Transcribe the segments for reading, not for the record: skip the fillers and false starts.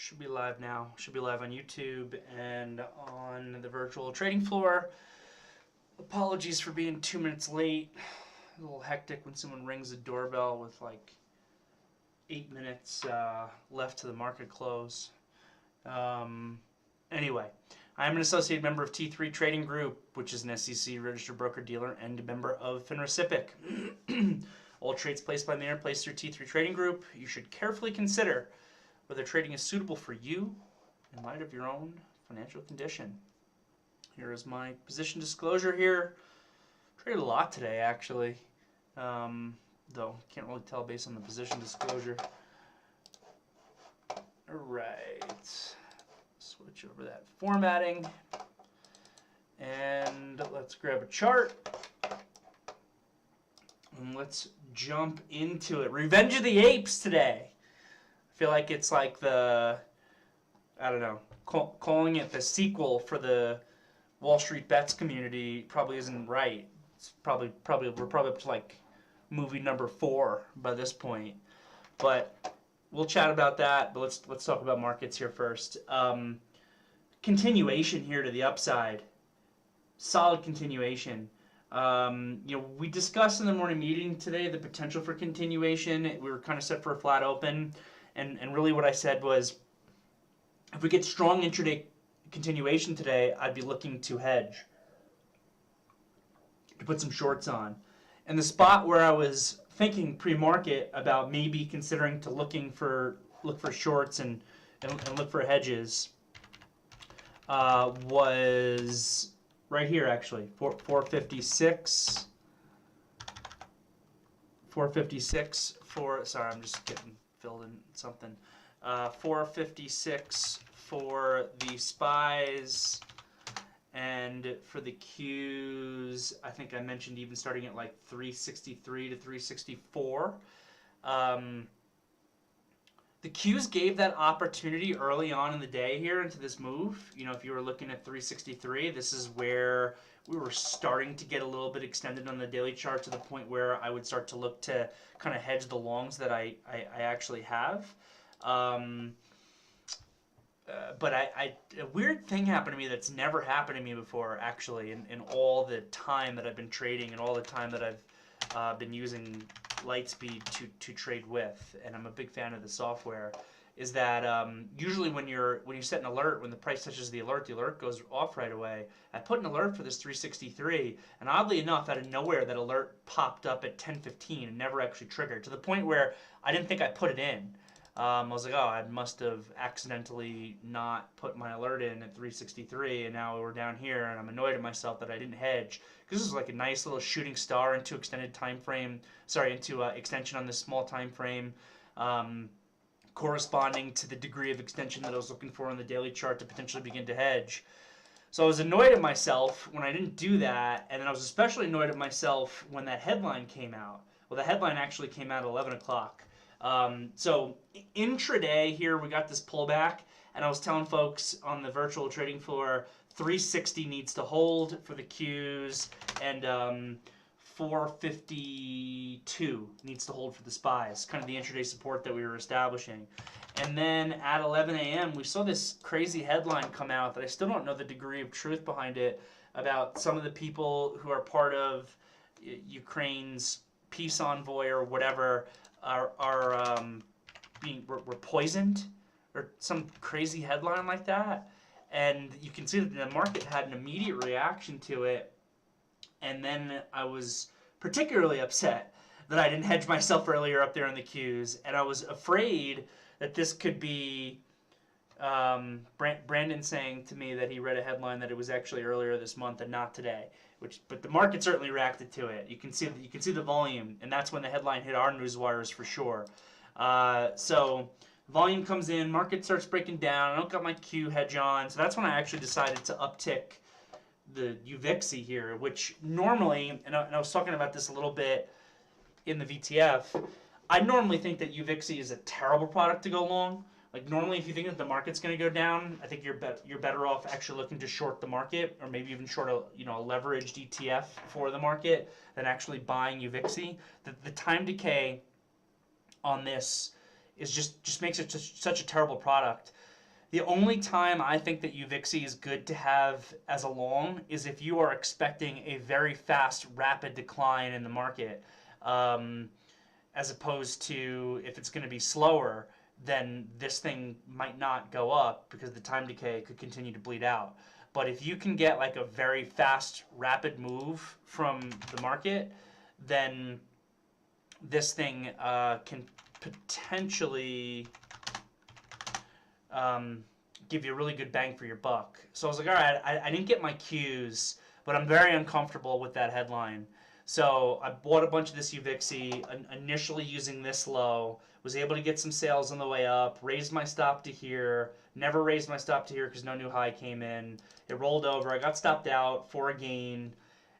Should be live now. Should be live on YouTube and on the virtual trading floor. Apologies for being 2 minutes late. A little hectic when someone rings the doorbell with like 8 minutes left to the market close. Anyway, I'm an associate member of T3 Trading Group, which is an SEC registered broker-dealer and a member of FINRA/SIPC. All trades placed by me are placed through T3 Trading Group. You should carefully consider whether trading is suitable for you in light of your own financial condition. Here is my position disclosure here. Traded a lot today, actually, though can't really tell based on the position disclosure. All right, switch over that formatting, and let's grab a chart, and let's jump into it. Revenge of the Apes today. I feel like it's like the, I don't know, calling it the sequel for the Wall Street Bets community probably isn't right. It's probably we're probably up to like movie number 4 by this point. But we'll chat about that. But let's talk about markets here first. Continuation here to the upside. Solid continuation. We discussed in the morning meeting today the potential for continuation. We were kind of set for a flat open. And really what I said was, if we get strong intraday continuation today, I'd be looking to hedge, to put some shorts on. And the spot where I was thinking pre-market about maybe considering to look for shorts and look for hedges was right here, actually, 456. 456 for, sorry, I'm just getting filled in something. 456 for the SPYs, and for the Qs, I think I mentioned even starting at like 363 to 364. The Qs gave that opportunity early on in the day here into this move. You know, if you were looking at 363, this is where we were starting to get a little bit extended on the daily chart to the point where I would start to look to kind of hedge the longs that I actually have. But a weird thing happened to me that's never happened to me before, actually, in all the time that I've been trading and all the time that I've been using Lightspeed to trade with, and I'm a big fan of the software, is that usually when you set an alert, when the price touches the alert goes off right away. I put an alert for this 363, and oddly enough, out of nowhere, that alert popped up at 10:15 and never actually triggered, to the point where I didn't think I put it in. I was like, oh, I must have accidentally not put my alert in at 363, and now we're down here, and I'm annoyed at myself that I didn't hedge, because this is like a nice little shooting star into extended time frame. Sorry, into extension on this small time frame. Corresponding to the degree of extension that I was looking for on the daily chart to potentially begin to hedge. So I was annoyed at myself when I didn't do that, and then I was especially annoyed at myself when that headline came out. Well, the headline actually came out at 11 o'clock. So intraday here, we got this pullback, and I was telling folks on the virtual trading floor, 360 needs to hold for the Qs, and 452 needs to hold for the SPYs, kind of the intraday support that we were establishing. And then at 11 a.m., we saw this crazy headline come out that I still don't know the degree of truth behind it, about some of the people who are part of Ukraine's peace envoy or whatever were poisoned, or some crazy headline like that. And you can see that the market had an immediate reaction to it. And then I was particularly upset that I didn't hedge myself earlier up there in the Qs. And I was afraid that this could be Brandon saying to me that he read a headline that it was actually earlier this month and not today. But the market certainly reacted to it. You can see the volume, and that's when the headline hit our news wires for sure. So volume comes in, market starts breaking down. I don't got my Q hedge on, so that's when I actually decided to uptick the UVIXI here, which normally, and I was talking about this a little bit in the VTF, I normally think that UVIXI is a terrible product to go long. Like, normally, if you think that the market's going to go down, I think you're better off actually looking to short the market, or maybe even short a leveraged ETF for the market, than actually buying UVIXI. The time decay on this is just makes it such a terrible product. The only time I think that UVixie is good to have as a long is if you are expecting a very fast, rapid decline in the market, as opposed to if it's going to be slower, then this thing might not go up because the time decay could continue to bleed out. But if you can get like a very fast, rapid move from the market, then this thing can potentially give you a really good bang for your buck. So I was like, all right, I didn't get my cues, but I'm very uncomfortable with that headline. So I bought a bunch of this UVixie, initially using this low, was able to get some sales on the way up, raised my stop to here, never raised my stop to here because no new high came in. It rolled over, I got stopped out for a gain,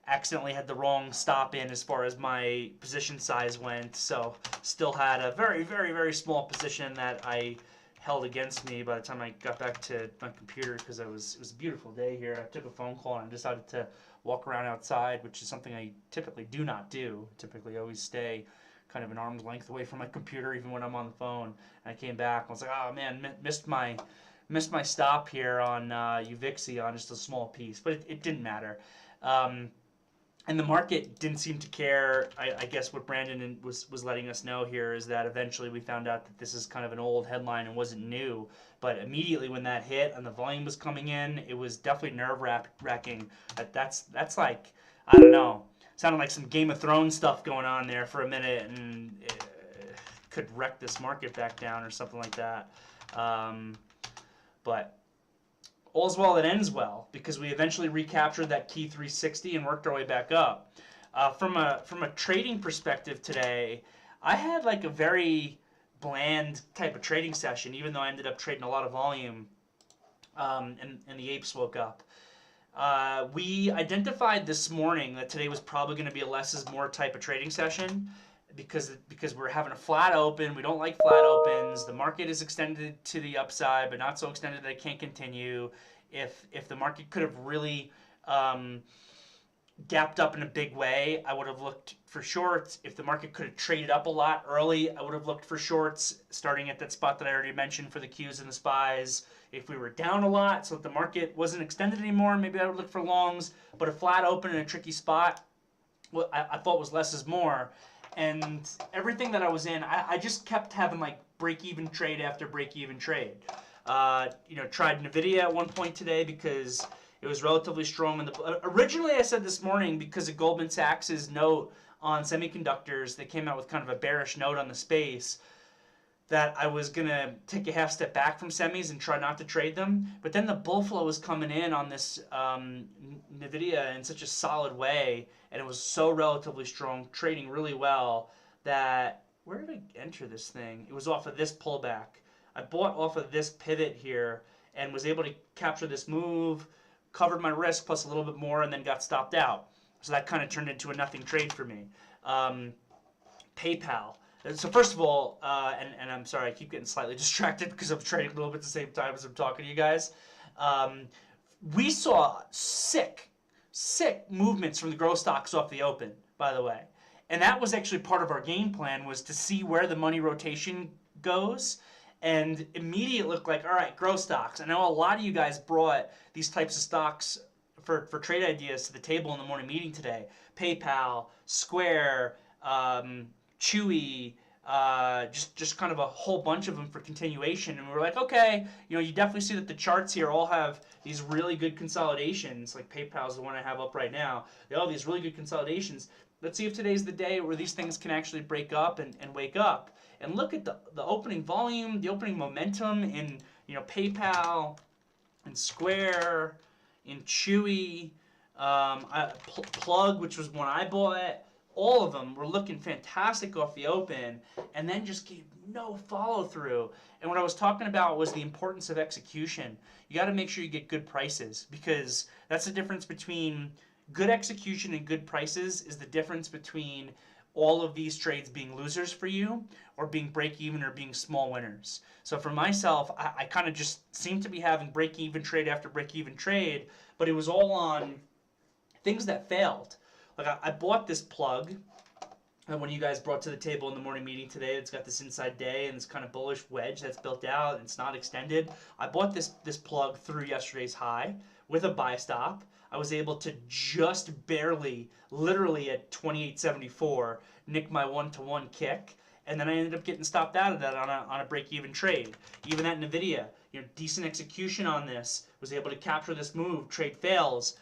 accidentally had the wrong stop in as far as my position size went, so still had a very, very, very small position that I held against me by the time I got back to my computer because it was a beautiful day here. I took a phone call and I decided to walk around outside, which is something I typically do not do. Typically always stay kind of an arm's length away from my computer even when I'm on the phone. And I came back and I was like, oh man, missed my stop here on UVixie on just a small piece, but it didn't matter. And the market didn't seem to care. I guess what Brandon was letting us know here is that eventually we found out that this is kind of an old headline and wasn't new. But immediately when that hit and the volume was coming in, it was definitely nerve-wracking. That's like, I don't know, sounded like some Game of Thrones stuff going on there for a minute, and it could wreck this market back down or something like that. But all's well that ends well, because we eventually recaptured that key 360 and worked our way back up. From a trading perspective today, I had like a very bland type of trading session, even though I ended up trading a lot of volume, and the Apes woke up. We identified this morning that today was probably going to be a less is more type of trading session, because we're having a flat open. We don't like flat opens. The market is extended to the upside, but not so extended that it can't continue. If the market could have really gapped up in a big way, I would have looked for shorts. If the market could have traded up a lot early, I would have looked for shorts, starting at that spot that I already mentioned for the Qs and the SPYs. If we were down a lot, so that the market wasn't extended anymore, maybe I would look for longs. But a flat open in a tricky spot, what I thought was less is more. And everything that I was in, I just kept having like break-even trade after break-even trade. Tried NVIDIA at one point today because it was relatively strong. Originally I said this morning, because of Goldman Sachs' note on semiconductors, they came out with kind of a bearish note on the space, that I was going to take a half step back from semis and try not to trade them. But then the bull flow was coming in on this NVIDIA in such a solid way, and it was so relatively strong, trading really well, that, where did I enter this thing? It was off of this pullback. I bought off of this pivot here and was able to capture this move, covered my risk plus a little bit more, and then got stopped out. So that kind of turned into a nothing trade for me. PayPal. So first of all, and I'm sorry, I keep getting slightly distracted because I'm trading a little bit at the same time as I'm talking to you guys. We saw sick movements from the growth stocks off the open, by the way. And that was actually part of our game plan, was to see where the money rotation goes. And immediately looked like, all right, growth stocks. I know a lot of you guys brought these types of stocks for trade ideas to the table in the morning meeting today. PayPal, Square, Chewy, just kind of a whole bunch of them for continuation. And we were like, okay, you definitely see that the charts here all have these really good consolidations. Like PayPal's the one I have up right now. They all have these really good consolidations. Let's see if today's the day where these things can actually break up and wake up. And look at the opening volume, the opening momentum in PayPal, in Square, in Chewy, Plug, which was one I bought. All of them were looking fantastic off the open, and then just gave no follow through. And what I was talking about was the importance of execution. You got to make sure you get good prices, because that's the difference between good execution and good prices. Is the difference between all of these trades being losers for you, or being break-even, or being small winners. So for myself, I kind of just seemed to be having break-even trade after break-even trade, but it was all on things that failed. Like I bought this Plug, one of you guys brought to the table in the morning meeting today. It's got this inside day and this kind of bullish wedge that's built out and it's not extended. I bought this plug through yesterday's high with a buy stop. I was able to just barely, literally at 28.74, nick my one-to-one kick, and then I ended up getting stopped out of that on a break-even trade. Even at NVIDIA, decent execution on this. Was able to capture this move. Trade fails.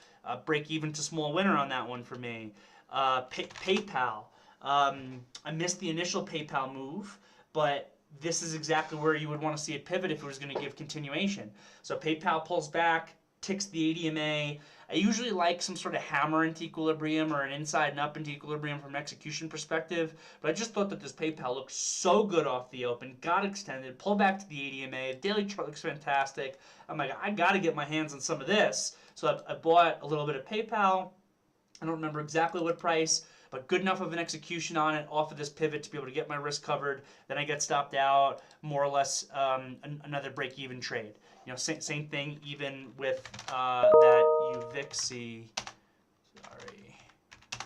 Break even to small winner on that one for me. PayPal. I missed the initial PayPal move, but this is exactly where you would want to see it pivot if it was going to give continuation. So PayPal pulls back, ticks the ADMA. I usually like some sort of hammer into equilibrium or an inside and up into equilibrium from an execution perspective, but I just thought that this PayPal looked so good off the open, got extended, pulled back to the ADMA, daily chart looks fantastic. I'm like, I got to get my hands on some of this. So I bought a little bit of PayPal. I don't remember exactly what price, but good enough of an execution on it off of this pivot to be able to get my risk covered. Then I get stopped out, more or less another break-even trade. Same thing even with that UVixie. Sorry, 2,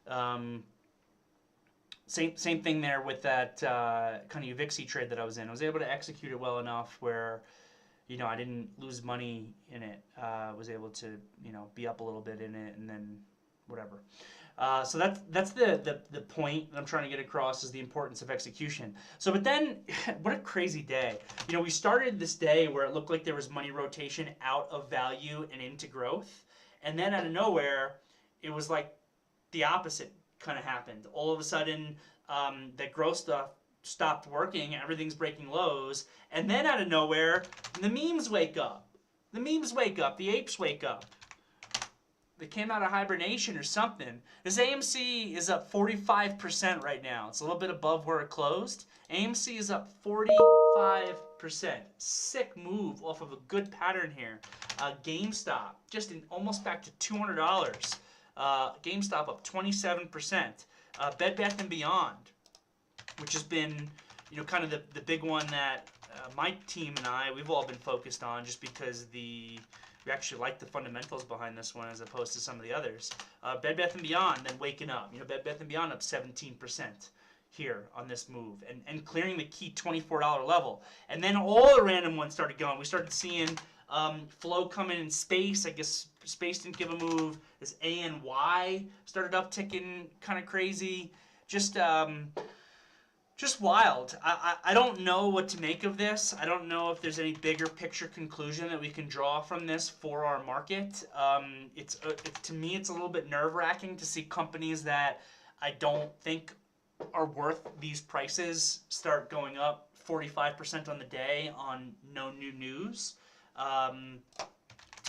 3, 4. Same thing there with that kind of UVixie trade that I was in. I was able to execute it well enough where I didn't lose money in it. Was able to, be up a little bit in it and then whatever. So that's the point that I'm trying to get across, is the importance of execution. So, but then, what a crazy day. We started this day where it looked like there was money rotation out of value and into growth. And then out of nowhere, it was like the opposite kind of happened. All of a sudden, that growth stuff stopped working, everything's breaking lows, and then out of nowhere, the memes wake up. The memes wake up, the apes wake up. They came out of hibernation or something. This AMC is up 45% right now. It's a little bit above where it closed. AMC is up 45%. Sick move off of a good pattern here. GameStop, just almost back to $200. GameStop up 27%. Bed Bath & Beyond, which has been, kind of the big one that my team and we've all been focused on, just because we actually like the fundamentals behind this one as opposed to some of the others. Bed Bath & Beyond then waking up. Bed Bath & Beyond up 17% here on this move and clearing the key $24 level. And then all the random ones started going. We started seeing flow coming in space. I guess space didn't give a move. This ANY started upticking kind of crazy. Just wild. I don't know what to make of this. I don't know if there's any bigger picture conclusion that we can draw from this for our market. To me, it's a little bit nerve-wracking to see companies that I don't think are worth these prices start going up 45% on the day on no new news. To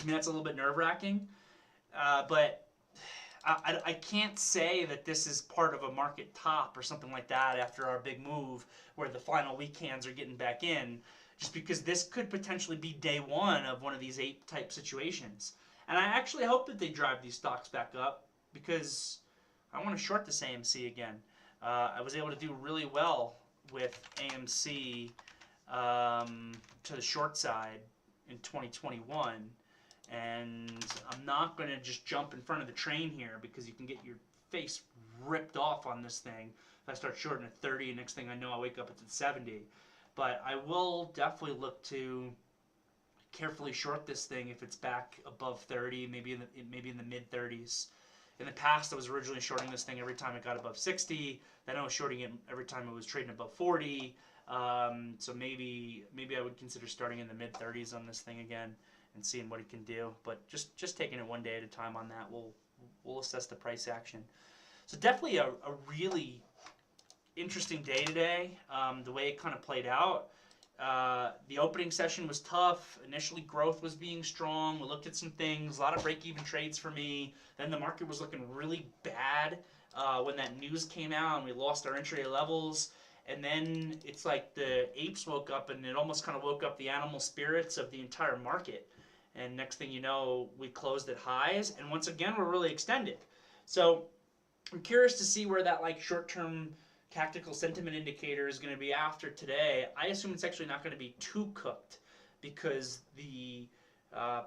me, that's a little bit nerve-wracking. But I can't say that this is part of a market top or something like that after our big move where the final weak hands are getting back in, just because this could potentially be day one of one of these ape type situations. And I actually hope that they drive these stocks back up, because I want to short this AMC again. I was able to do really well with AMC to the short side in 2021. And I'm not going to just jump in front of the train here, because you can get your face ripped off on this thing if I start shorting at 30, and next thing I know I wake up at 70. But I will definitely look to carefully short this thing if it's back above 30, maybe in the mid 30s. In the past, I was originally shorting this thing every time it got above 60. Then I was shorting it every time it was trading above 40. So maybe I would consider starting in the mid 30s on this thing again and seeing what it can do. But just taking it one day at a time on that, we'll assess the price action. So definitely a really interesting day today, the way it kind of played out. The opening session was tough. Initially, growth was being strong. We looked at some things, a lot of break-even trades for me. Then the market was looking really bad when that news came out, and we lost our intraday levels. And then it's like the apes woke up, and it almost kind of woke up the animal spirits of the entire market. And next thing you know, we closed at highs, and once again, we're really extended. So I'm curious to see where that short-term tactical sentiment indicator is going to be after today. I assume it's actually not going to be too cooked, because the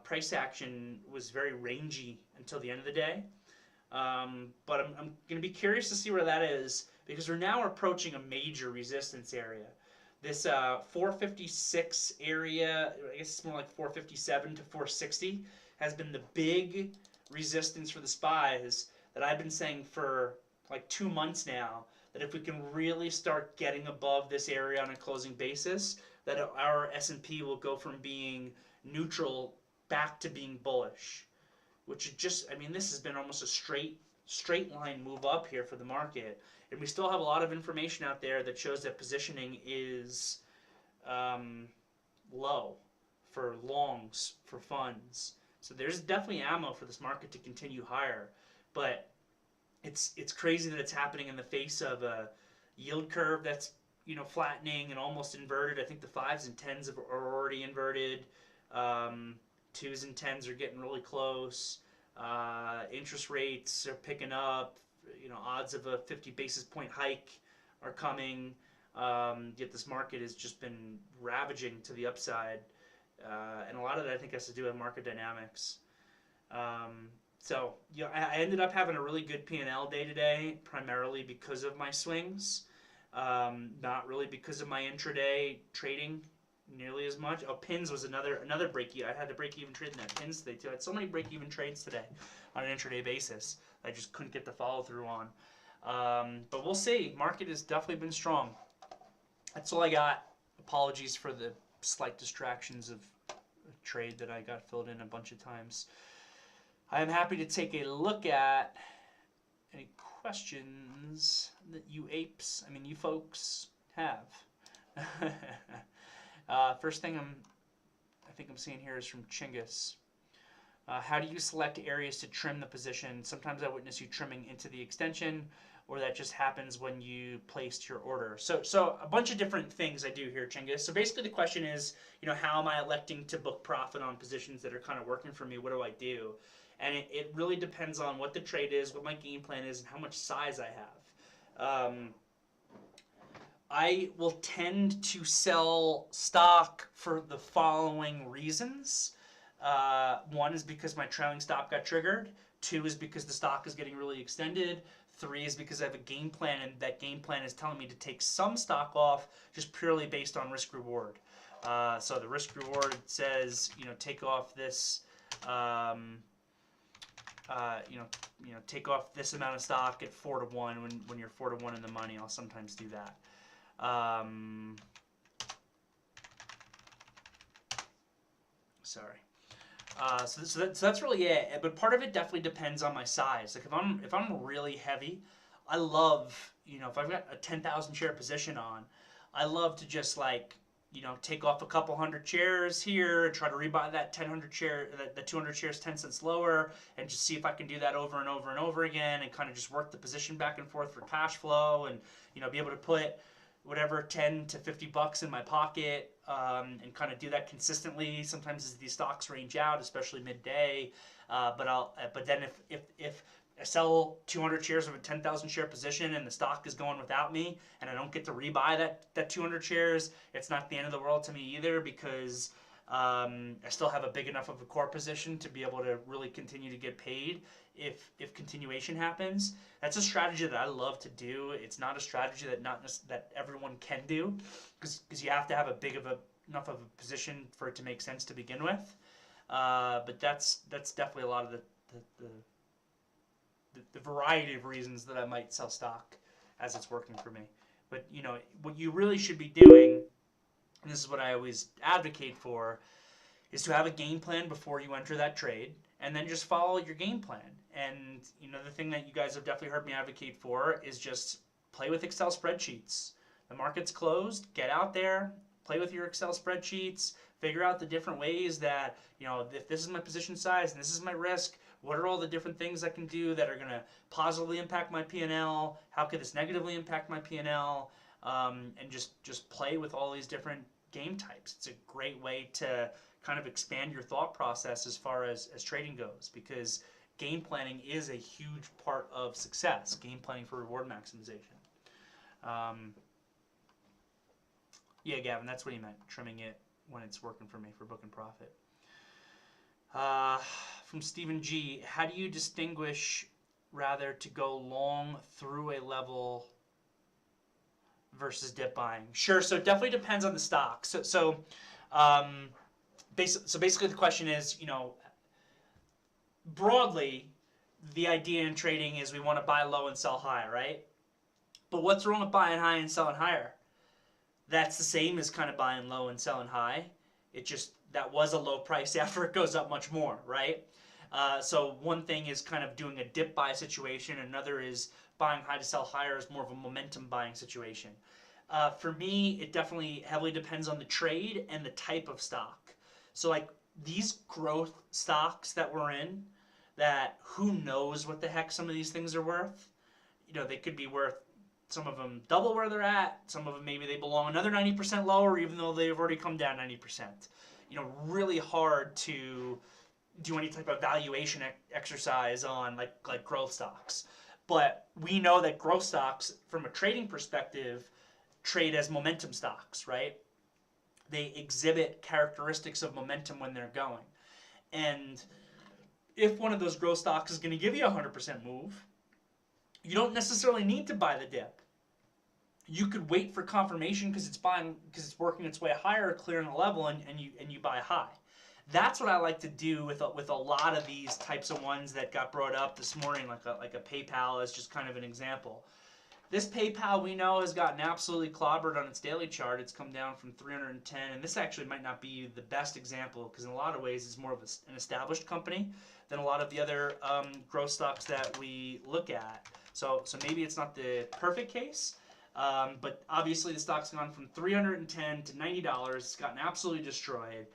price action was very rangy until the end of the day. But I'm going to be curious to see where that is, because we're now approaching a major resistance area. This 456 area, I guess it's more like 457 to 460, has been the big resistance for the SPYs that I've been saying for like 2 months now, that if we can really start getting above this area on a closing basis, that our S&P will go from being neutral back to being bullish. Which is just, I mean, this has been almost a straight line move up here for the market. And we still have a lot of information out there that shows that positioning is low for longs, for funds. So there's definitely ammo for this market to continue higher. But it's crazy that it's happening in the face of a yield curve that's, you know, flattening and almost inverted. I think the 5s and 10s are already inverted. 2s and 10s are getting really close. Interest rates are picking up. You know, odds of a 50 basis point hike are coming. Yet this market has just been ravaging to the upside. And a lot of that, I think, has to do with market dynamics. So, you know, I ended up having a really good P&L day today, primarily because of my swings. Not really because of my intraday trading nearly as much. Oh, pins was another break-even. I had to break-even trade in that pins today too. I had so many break-even trades today on an intraday basis. I just couldn't get the follow-through on. But we'll see. Market has definitely been strong. That's all I got. Apologies for the slight distractions of a trade that I got filled in a bunch of times. I am happy to take a look at any questions that you apes, I mean you folks, have. First thing I think I'm seeing here is from Chinggis. How do you select areas to trim the position? Sometimes I witness you trimming into the extension, or that just happens when you placed your order. So a bunch of different things I do here, Chinggis. So basically the question is, you know, how am I electing to book profit on positions that are kind of working for me? What do I do? And it really depends on what the trade is, what my game plan is, and how much size I have. I will tend to sell stock for the following reasons. One is because my trailing stop got triggered. 2 is because the stock is getting really extended. 3 is because I have a game plan, and that game plan is telling me to take some stock off just purely based on risk reward. So the risk reward says, you know, take off this, take off this amount of stock at 4 to 1 when you're 4 to 1 in the money. I'll sometimes do that. Sorry. So that's really it. But part of it definitely depends on my size. Like if I'm really heavy, I love, you know, if I've got a 10,000 share position on, I love to just like, you know, take off a couple hundred shares here and try to rebuy that 200 shares 10 cents lower, and just see if I can do that over and over and over again, and kind of just work the position back and forth for cash flow, and, you know, be able to put whatever 10 to 50 bucks in my pocket, and kind of do that consistently. Sometimes as these stocks range out, especially midday, but then if I sell 200 shares of a 10,000 share position and the stock is going without me, and I don't get to rebuy that 200 shares, it's not the end of the world to me either, because I still have a big enough of a core position to be able to really continue to get paid if continuation happens. That's a strategy that I love to do. It's not a strategy that everyone can do, because you have to have enough of a position for it to make sense to begin with. But that's definitely a lot of the variety of reasons that I might sell stock as it's working for me. But, you know, what you really should be doing, and this is what I always advocate for, is to have a game plan before you enter that trade, and then just follow your game plan. And, you know, the thing that you guys have definitely heard me advocate for is just play with Excel spreadsheets. The market's closed, get out there, play with your Excel spreadsheets, figure out the different ways that, you know, if this is my position size and this is my risk, what are all the different things I can do that are going to positively impact my P&L? How could this negatively impact my P&L? And just play with all these different game types. It's a great way to kind of expand your thought process as far as trading goes, because game planning is a huge part of success. Game planning for reward maximization. Yeah, Gavin, that's what he meant. Trimming it when it's working for me for book and profit. Uh, from Stephen G, how do you distinguish rather to go long through a level versus dip buying? Sure, so it definitely depends on the stock. Um, basically the question is, broadly, the idea in trading is we want to buy low and sell high, right? But what's wrong with buying high and selling higher? That's the same as kind of buying low and selling high. It just, that was a low price after it goes up much more, right? So one thing is kind of doing a dip buy situation. Another is buying high to sell higher is more of a momentum buying situation. For me, it definitely heavily depends on the trade and the type of stock. So like these growth stocks that we're in, that who knows what the heck some of these things are worth. They could be worth, some of them double where they're at. Some of them maybe they belong another 90% lower, even though they've already come down 90%. Really hard to do any type of valuation exercise on like growth stocks. But we know that growth stocks, from a trading perspective, trade as momentum stocks, right? They exhibit characteristics of momentum when they're going. And if one of those growth stocks is going to give you a 100% move, you don't necessarily need to buy the dip. You could wait for confirmation because it's working its way higher, clearing the level, and you buy high. That's what I like to do with a lot of these types of ones that got brought up this morning, like a PayPal is just kind of an example. This PayPal we know has gotten absolutely clobbered on its daily chart. It's come down from 310, and this actually might not be the best example because in a lot of ways it's more of an established company than a lot of the other growth stocks that we look at. So maybe it's not the perfect case, but obviously the stock's gone from 310 to $90. It's gotten absolutely destroyed.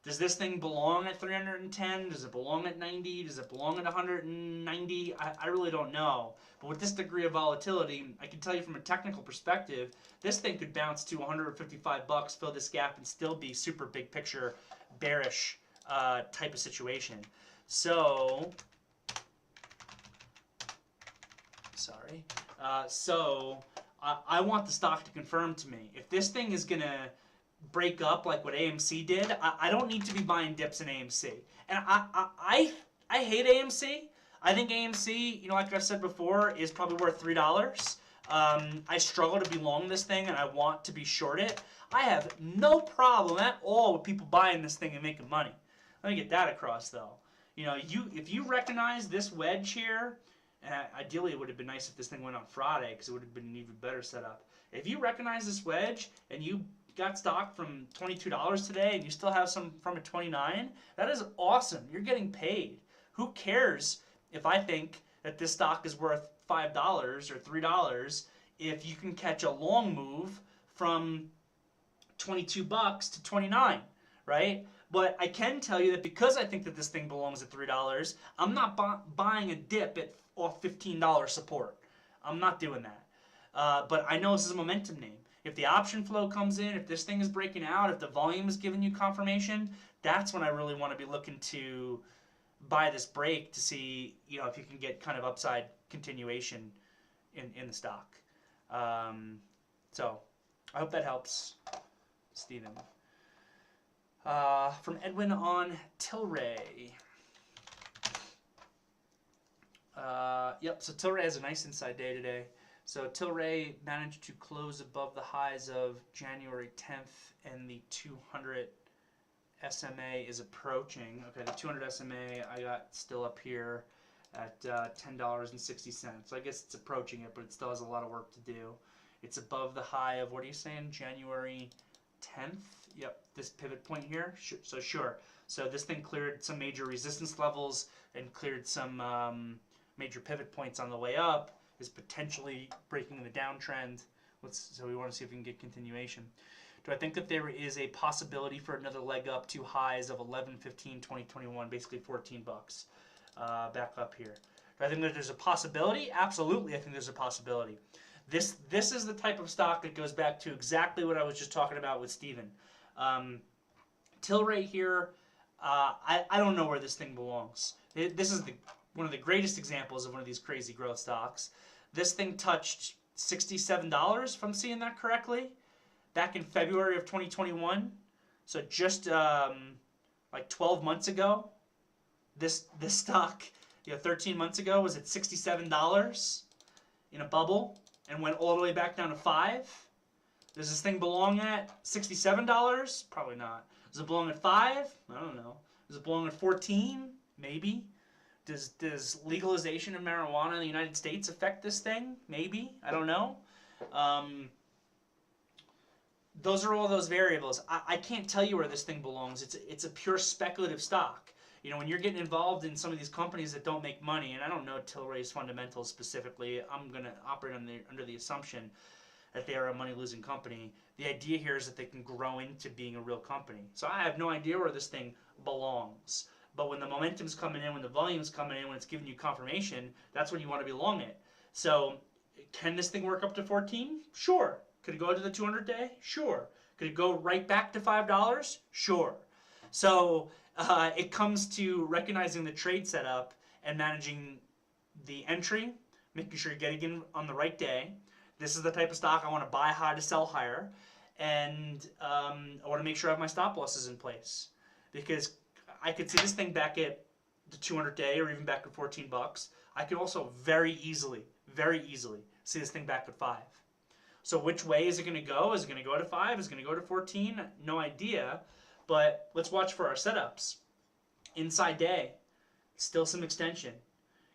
Does this thing belong at 310? Does it belong at 90? Does it belong at 190? I really don't know. But with this degree of volatility, I can tell you from a technical perspective, this thing could bounce to 155 bucks, fill this gap, and still be super big picture bearish type of situation. So, sorry. I want the stock to confirm to me. If this thing is going to break up like what AMC did, I don't need to be buying dips in AMC. And I hate AMC. I think AMC, like I've said before, is probably worth $3. I struggle to be long this thing, and I want to be short it. I have no problem at all with people buying this thing and making money. Let me get that across, though. If you recognize this wedge here, and ideally it would have been nice if this thing went on Friday because it would have been an even better setup. If you recognize this wedge and you got stock from $22 today and you still have some from at $29, that is awesome. You're getting paid. Who cares if I think that this stock is worth $5 or $3 if you can catch a long move from 22 bucks to 29, right? But I can tell you that because I think that this thing belongs at $3, I'm not buying a dip at off $15 support. I'm not doing that. But I know this is a momentum name. If the option flow comes in, if this thing is breaking out, if the volume is giving you confirmation, that's when I really want to be looking to buy this break to see, if you can get kind of upside continuation in the stock. So I hope that helps, Stephen. From Edwin on Tilray. Yep, so Tilray has a nice inside day today. So Tilray managed to close above the highs of January 10th, and the 200 SMA is approaching. Okay, the 200 SMA I got still up here at $10.60. So I guess it's approaching it, but it still has a lot of work to do. It's above the high of, what are you saying, January 10th? Yep, this pivot point here. So sure. So this thing cleared some major resistance levels and cleared some major pivot points on the way up. Is potentially breaking the downtrend. So we want to see if we can get continuation. Do I think that there is a possibility for another leg up to highs of 11/15/2021, basically 14 bucks, back up here? Do I think that there's a possibility? Absolutely, I think there's a possibility. This is the type of stock that goes back to exactly what I was just talking about with Steven. Tilray here, I don't know where this thing belongs. This is one of the greatest examples of one of these crazy growth stocks. This thing touched $67, if I'm seeing that correctly, back in February of 2021. So just like 12 months ago. This stock, 13 months ago was at $67 in a bubble and went all the way back down to $5. Does this thing belong at $67? Probably not. Does it belong at $5? I don't know. Does it belong at $14? Maybe. Does legalization of marijuana in the United States affect this thing? Maybe. I don't know. Those are all those variables. I can't tell you where this thing belongs. It's a pure speculative stock. When you're getting involved in some of these companies that don't make money, and I don't know Tilray's fundamentals specifically, I'm going to operate under the assumption that they are a money-losing company. The idea here is that they can grow into being a real company. So I have no idea where this thing belongs. But when the momentum's coming in, when the volume's coming in, when it's giving you confirmation, that's when you want to be long it. So can this thing work up to 14? Sure. Could it go to the 200-day? Sure. Could it go right back to $5? Sure. So it comes to recognizing the trade setup and managing the entry, making sure you're getting in on the right day. This is the type of stock I want to buy high to sell higher, and I want to make sure I have my stop losses in place, because I could see this thing back at the 200-day or even back at $14. I could also very easily see this thing back at 5. So which way is it going to go? Is it going to go to 5? Is it going to go to 14? No idea. But let's watch for our setups. Inside day, still some extension.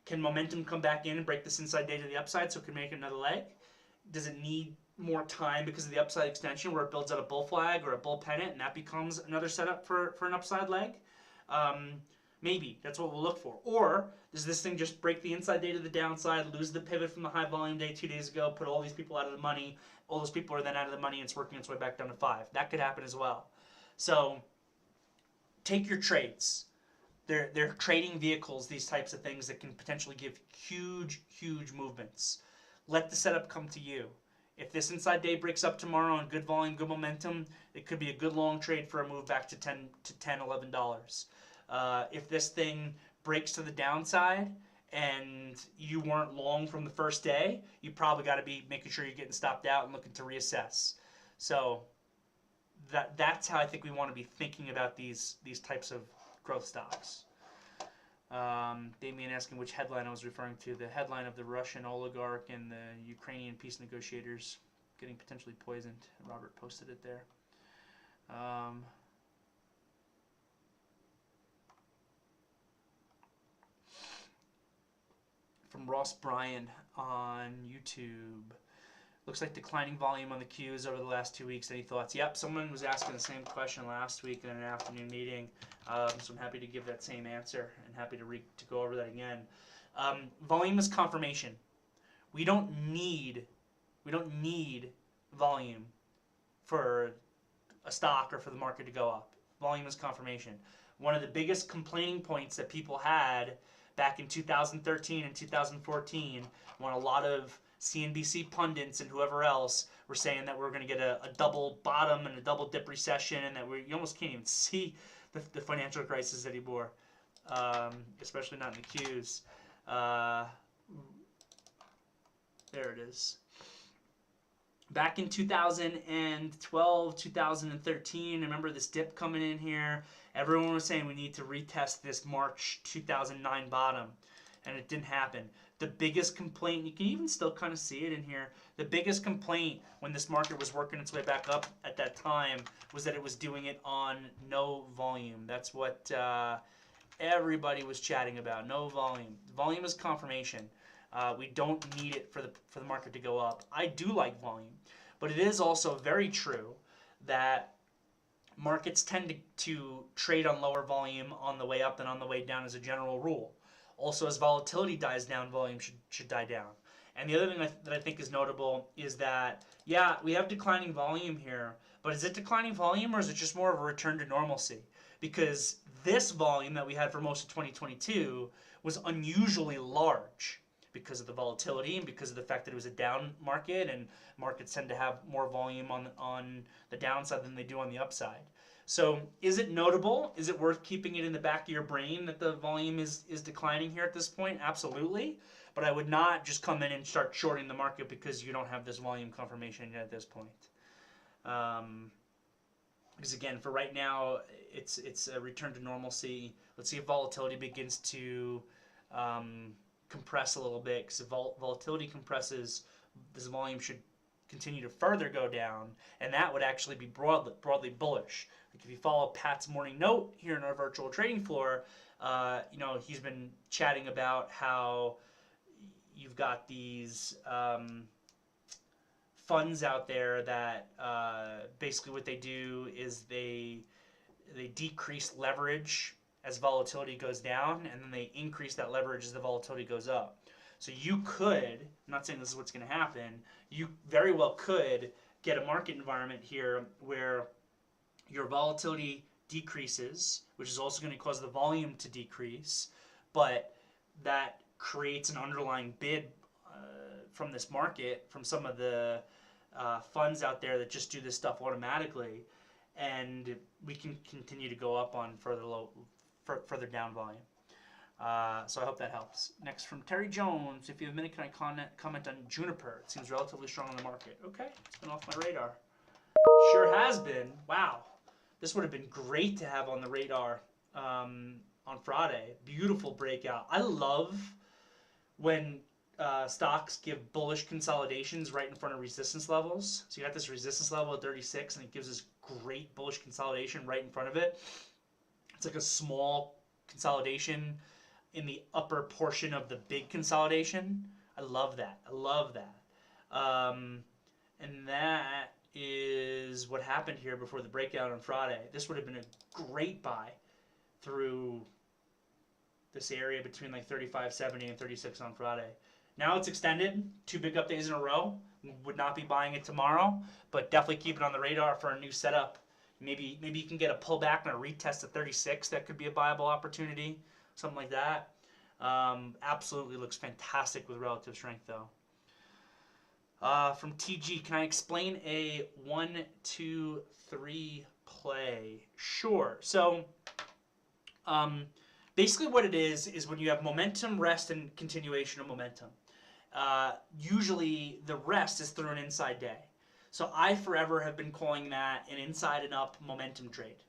Can momentum come back in and break this inside day to the upside so it can make another leg? Does it need more time because of the upside extension where it builds out a bull flag or a bull pennant and that becomes another setup for an upside leg? Maybe. That's what we'll look for. Or does this thing just break the inside day to the downside, lose the pivot from the high volume day 2 days ago, put all these people out of the money, all those people are then out of the money and it's working its way back down to 5. That could happen as well. So take your trades. They're trading vehicles, these types of things that can potentially give huge movements. Let the setup come to you. If this inside day breaks up tomorrow on good volume, good momentum, it could be a good long trade for a move back to $10, $11. If this thing breaks to the downside and you weren't long from the first day, you probably got to be making sure you're getting stopped out and looking to reassess. So that's how I think we want to be thinking about these types of growth stocks. Damien asking which headline I was referring to. The headline of the Russian oligarch and the Ukrainian peace negotiators getting potentially poisoned. Robert posted it there. From Ross Bryan on YouTube. Looks like declining volume on the Qs over the last 2 weeks. Any thoughts? Yep, someone was asking the same question last week in an afternoon meeting, so I'm happy to give that same answer and happy to go over that again. Volume is confirmation. We don't need volume for a stock or for the market to go up. Volume is confirmation. One of the biggest complaining points that people had back in 2013 and 2014, when a lot of CNBC pundits and whoever else were saying that we're going to get a double bottom and a double dip recession, and that you almost can't even see the financial crisis anymore, especially not in the Qs. There it is. Back in 2012, 2013, remember this dip coming in here? Everyone was saying we need to retest this March 2009 bottom, and it didn't happen. The biggest complaint, you can even still kind of see it in here, the biggest complaint when this market was working its way back up at that time was that it was doing it on no volume. That's what everybody was chatting about, no volume. Volume is confirmation. We don't need it for the market to go up. I do like volume, but it is also very true that markets tend to trade on lower volume on the way up than on the way down as a general rule. Also, as volatility dies down, volume should die down. And the other thing that I think is notable is that, yeah, we have declining volume here, but is it declining volume or is it just more of a return to normalcy? Because this volume that we had for most of 2022 was unusually large because of the volatility and because of the fact that it was a down market, and markets tend to have more volume on the downside than they do on the upside. So is it notable? Is it worth keeping it in the back of your brain that the volume is declining here at this point? Absolutely. But I would not just come in and start shorting the market because you don't have this volume confirmation yet at this point. Because again, for right now, it's a return to normalcy. Let's see if volatility begins to compress a little bit. Because if volatility compresses, this volume should continue to further go down, and that would actually be broadly bullish. Like if you follow Pat's morning note here in our virtual trading floor, you know, he's been chatting about how you've got these funds out there that basically what they do is they decrease leverage as volatility goes down, and then they increase that leverage as the volatility goes up. So you could, I'm not saying this is what's going to happen, you very well could get a market environment here where your volatility decreases, which is also going to cause the volume to decrease, but that creates an underlying bid from this market, from some of the funds out there that just do this stuff automatically, and we can continue to go up on further down volume. So I hope that helps. Next from Terry Jones, if you have a minute, can I comment on Juniper? It seems relatively strong on the market. Okay, it's been off my radar. Sure has been. Wow. This would have been great to have on the radar on Friday. Beautiful breakout. I love when stocks give bullish consolidations right in front of resistance levels. So you got this resistance level at 36, and it gives this great bullish consolidation right in front of it. It's like a small consolidation in the upper portion of the big consolidation. I love that. I love that. And that is what happened here before the breakout on Friday. This would have been a great buy through this area between like 35.70 and 36 on Friday. Now it's extended, 2 big up days in a row. Would not be buying it tomorrow, but definitely keep it on the radar for a new setup. Maybe you can get a pullback and a retest at 36. That could be a viable opportunity, something like that. Absolutely looks fantastic with relative strength, though. From TG, can I explain a 1, 2, 3 play? Sure. So basically what it is when you have momentum, rest, and continuation of momentum. Usually the rest is through an inside day. So I forever have been calling that an inside and up momentum trade.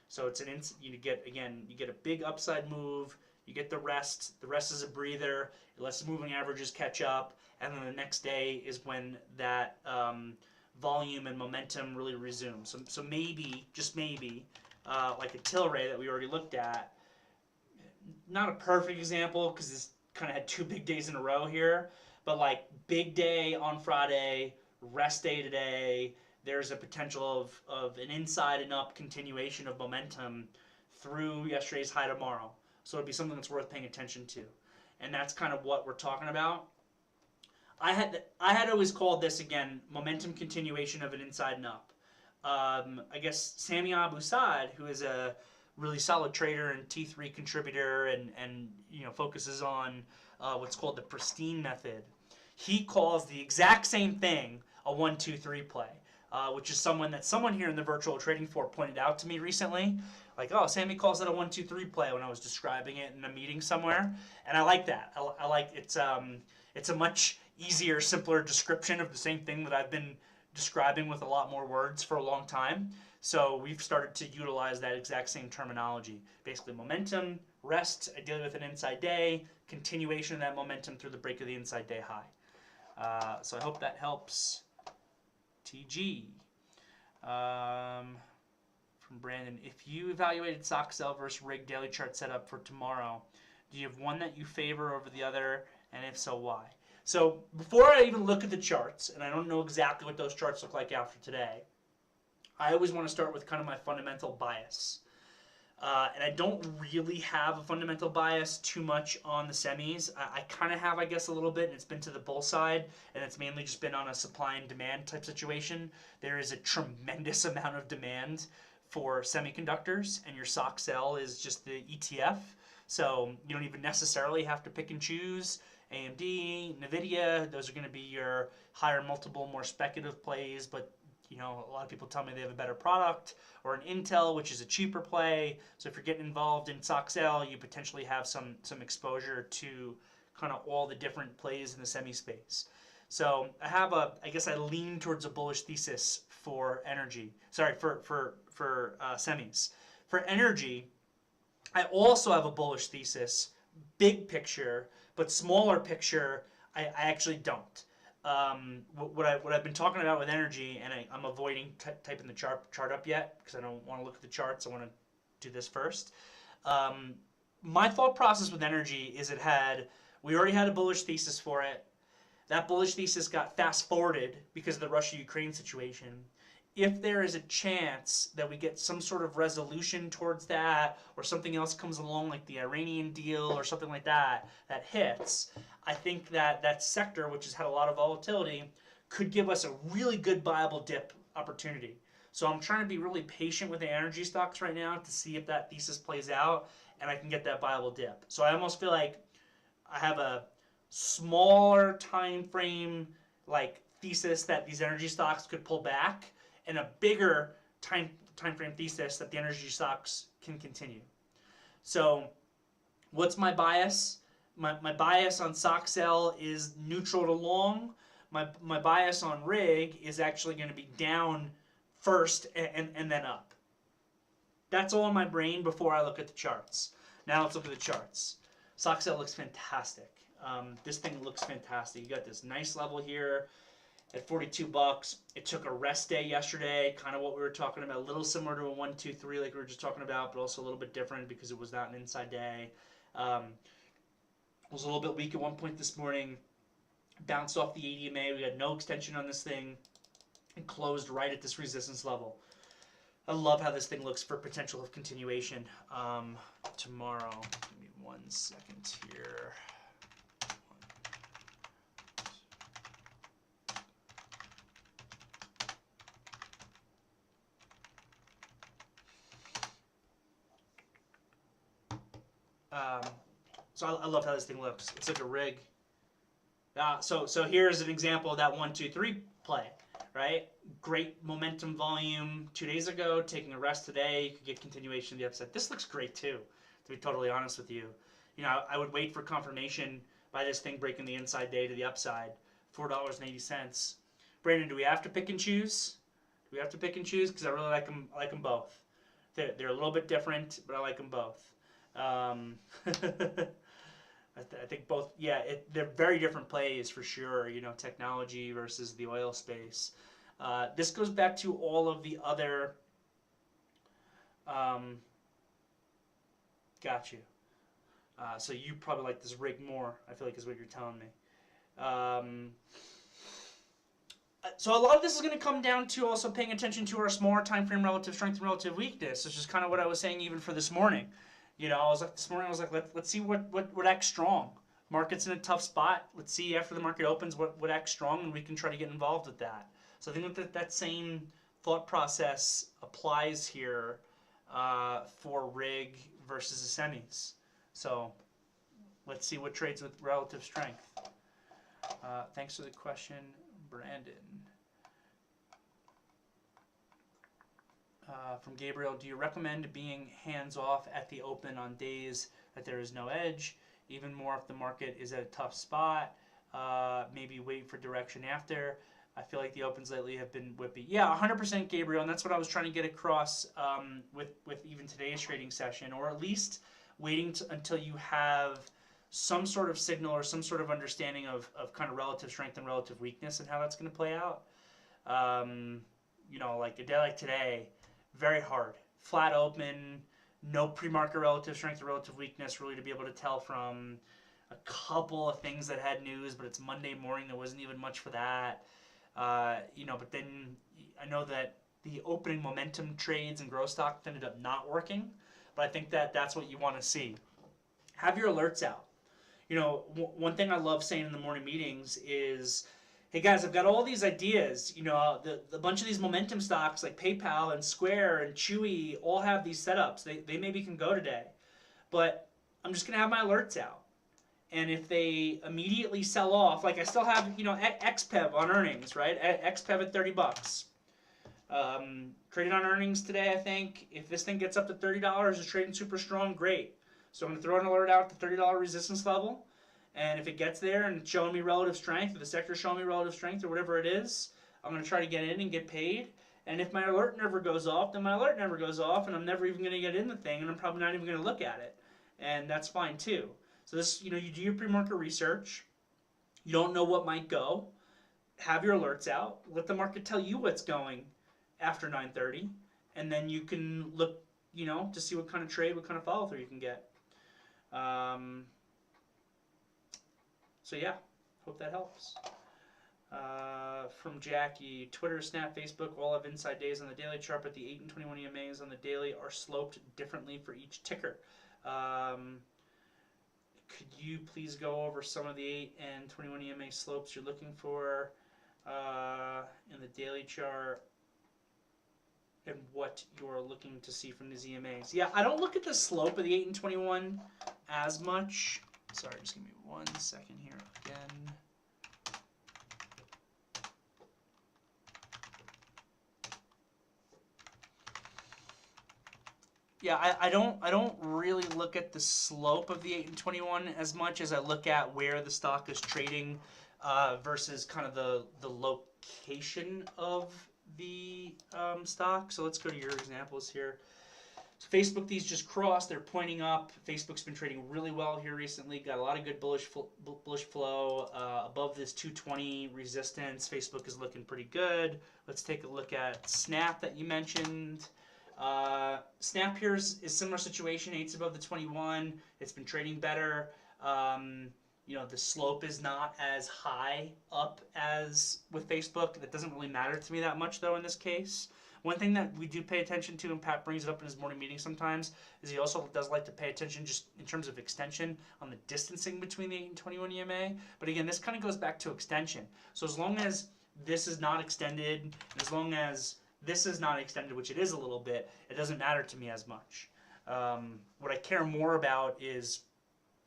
So it's you get a big upside move, you get the rest is a breather, it lets the moving averages catch up, and then the next day is when that volume and momentum really resume. So maybe, just maybe, like a Tilray that we already looked at, not a perfect example because this kind of had 2 big days in a row here, but like big day on Friday, rest day today, there's a potential of an inside and up continuation of momentum through yesterday's high tomorrow. So it'd be something that's worth paying attention to. And that's kind of what we're talking about. I had always called this, again, momentum continuation of an inside and up. I guess Sami Abu Saad, who is a really solid trader and T3 contributor and you know focuses on what's called the pristine method, he calls the exact same thing a 1, 2, 3 play, which is someone here in the virtual trading floor pointed out to me recently. Like, oh, Sammy calls it a 1, 2, 3 play when I was describing it in a meeting somewhere, and I like that. I like it's a much easier, simpler description of the same thing that I've been describing with a lot more words for a long time. So we've started to utilize that exact same terminology. Basically, momentum, rest, ideally with an inside day, continuation of that momentum through the break of the inside day high. So I hope that helps. TG. From Brandon, if you evaluated sock sell versus rig daily chart setup for tomorrow, do you have one that you favor over the other, and if so, why? So before I even look at the charts, and I don't know exactly what those charts look like after today, I always want to start with kind of my fundamental bias. And I don't really have a fundamental bias too much on the semis. I kind of have, I guess, a little bit, and it's been to the bull side, and it's mainly just been on a supply and demand type situation. There is a tremendous amount of demand for semiconductors, and your sock sell is just the ETF. So you don't even necessarily have to pick and choose. AMD, NVIDIA, those are going to be your higher multiple, more speculative plays, but you know, a lot of people tell me they have a better product, or an Intel, which is a cheaper play. So if you're getting involved in sock sell, you potentially have some exposure to kind of all the different plays in the semi space. So I guess I lean towards a bullish thesis for energy. Sorry, for semis. For energy, I also have a bullish thesis, big picture, but smaller picture, I actually don't. What I've been talking about with energy, and I'm avoiding typing the chart up yet because I don't want to look at the charts. I want to do this first. My thought process with energy is we already had a bullish thesis for it. That bullish thesis got fast forwarded because of the Russia-Ukraine situation. If there is a chance that we get some sort of resolution towards that, or something else comes along like the Iranian deal or something like that hits, I think that sector, which has had a lot of volatility, could give us a really good viable dip opportunity. So I'm trying to be really patient with the energy stocks right now to see if that thesis plays out and I can get that viable dip. So I almost feel like I have a smaller time frame like thesis that these energy stocks could pull back, and a bigger time frame thesis that the energy stocks can continue. So what's my bias? My bias on SockSell is neutral to long. My bias on rig is actually going to be down first and then up. That's all in my brain before I look at the charts. Now let's look at the charts. SockSell looks fantastic. This thing looks fantastic. You got this nice level here at 42 bucks. It took a rest day yesterday, kind of what we were talking about, a little similar to a 1, 2, 3 like we were just talking about, but also a little bit different because it was not an inside day. It was a little bit weak at one point this morning. Bounced off the ADMA. We had no extension on this thing and closed right at this resistance level. I love how this thing looks for potential of continuation tomorrow. Give me 1 second here. So I love how this thing looks. It's like a rig. So here's an example of that 1, 2, 3 play, right? Great momentum volume 2 days ago, taking a rest today. You could get continuation of the upside. This looks great too, to be totally honest with you. You know, I would wait for confirmation by this thing breaking the inside day to the upside. $4.80. Brandon, do we have to pick and choose? Do we have to pick and choose? Because I really like them. I like them both. They're a little bit different, but I like them both. I think both, yeah, they're very different plays for sure, you know, technology versus the oil space. This goes back to all of the other, got you. So you probably like this rig more, I feel like is what you're telling me. So a lot of this is going to come down to also paying attention to our smaller time frame relative strength and relative weakness, which is kind of what I was saying even for this morning. You know, this morning I was like, let's see what acts strong. Market's in a tough spot. Let's see after the market opens what acts strong, and we can try to get involved with that. So I think that same thought process applies here for rig versus the semis. So let's see what trades with relative strength. Thanks for the question, Brandon. From Gabriel, do you recommend being hands-off at the open on days that there is no edge? Even more if the market is at a tough spot, maybe wait for direction after. I feel like the opens lately have been whippy. Yeah, 100% Gabriel, and that's what I was trying to get across with even today's trading session, or at least waiting until you have some sort of signal or some sort of understanding of kind of relative strength and relative weakness and how that's going to play out. You know, like a day like today, very hard. Flat open, no pre-market relative strength or relative weakness really to be able to tell from. A couple of things that had news, but it's Monday morning. There wasn't even much for that. You know, but then I know that the opening momentum trades and growth stock ended up not working, but I think that's what you want to see. Have your alerts out. You know, one thing I love saying in the morning meetings is, hey guys, I've got all these ideas. You know, the bunch of these momentum stocks like PayPal and Square and Chewy all have these setups. They maybe can go today, but I'm just gonna have my alerts out. And if they immediately sell off, like I still have, you know, XPEV on earnings, right? XPEV at 30 bucks. Traded on earnings today, I think. If this thing gets up to $30, it's trading super strong, great. So I'm gonna throw an alert out at the $30 resistance level. And if it gets there and it's showing me relative strength, or the sector's showing me relative strength, or whatever it is, I'm going to try to get in and get paid. And if my alert never goes off, then my alert never goes off, and I'm never even going to get in the thing, and I'm probably not even going to look at it. And that's fine too. So this, you do your pre-market research. You don't know what might go. Have your alerts out. Let the market tell you what's going after 9:30, and then you can look, to see what kind of trade, what kind of follow through you can get. So yeah, hope that helps. From Jackie, Twitter, Snap, Facebook all have inside days on the daily chart, but the 8 and 21 EMAs on the daily are sloped differently for each ticker. Could you please go over some of the 8 and 21 EMA slopes you're looking for in the daily chart and what you're looking to see from these EMAs? Yeah, I don't look at the slope of the 8 and 21 as much. Sorry, just give me 1 second here again. Yeah, I don't really look at the slope of the 8 and 21 as much as I look at where the stock is trading versus kind of the location of the stock. So let's go to your examples here. So Facebook, these just crossed. They're pointing up. Facebook's been trading really well here recently. Got a lot of good bullish flow above this 220 resistance. Facebook is looking pretty good. Let's take a look at Snap that you mentioned. Snap here is similar situation. 8's above the 21. It's been trading better. The slope is not as high up as with Facebook. That doesn't really matter to me that much, though, in this case. One thing that we do pay attention to, and Pat brings it up in his morning meeting sometimes, is he also does like to pay attention just in terms of extension on the distancing between the 8 and 21 EMA. But again, this kind of goes back to extension. So as long as this is not extended, and as long as this is not extended, which it is a little bit, it doesn't matter to me as much. What I care more about is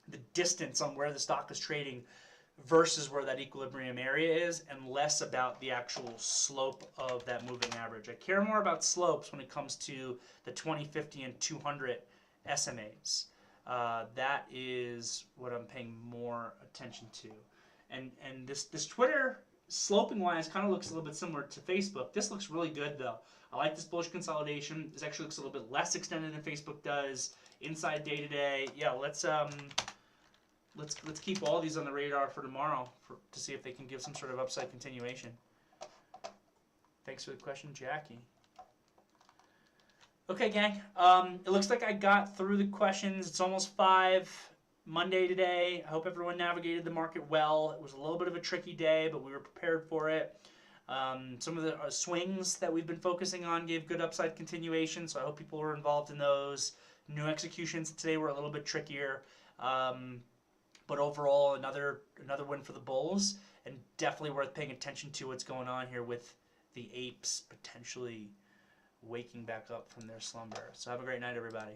the distance on where the stock is trading versus where that equilibrium area is, and less about the actual slope of that moving average. I care more about slopes when it comes to the 20, 50, and 200 SMAs. That is what I'm paying more attention to. And this Twitter, sloping wise, kind of looks a little bit similar to Facebook. This looks really good though. I like this bullish consolidation. This actually looks a little bit less extended than Facebook does. Inside day to day. Yeah, let's keep all these on the radar for tomorrow to see if they can give some sort of upside continuation. Thanks for the question, Jackie. Okay, gang. It looks like I got through the questions. It's almost 5. Monday today. I hope everyone navigated the market well. It was a little bit of a tricky day, but we were prepared for it. Some of the swings that we've been focusing on gave good upside continuation, so I hope people were involved in those. New executions today were a little bit trickier, but overall another win for the Bulls, and definitely worth paying attention to what's going on here with the Apes potentially waking back up from their slumber. So have a great night, everybody.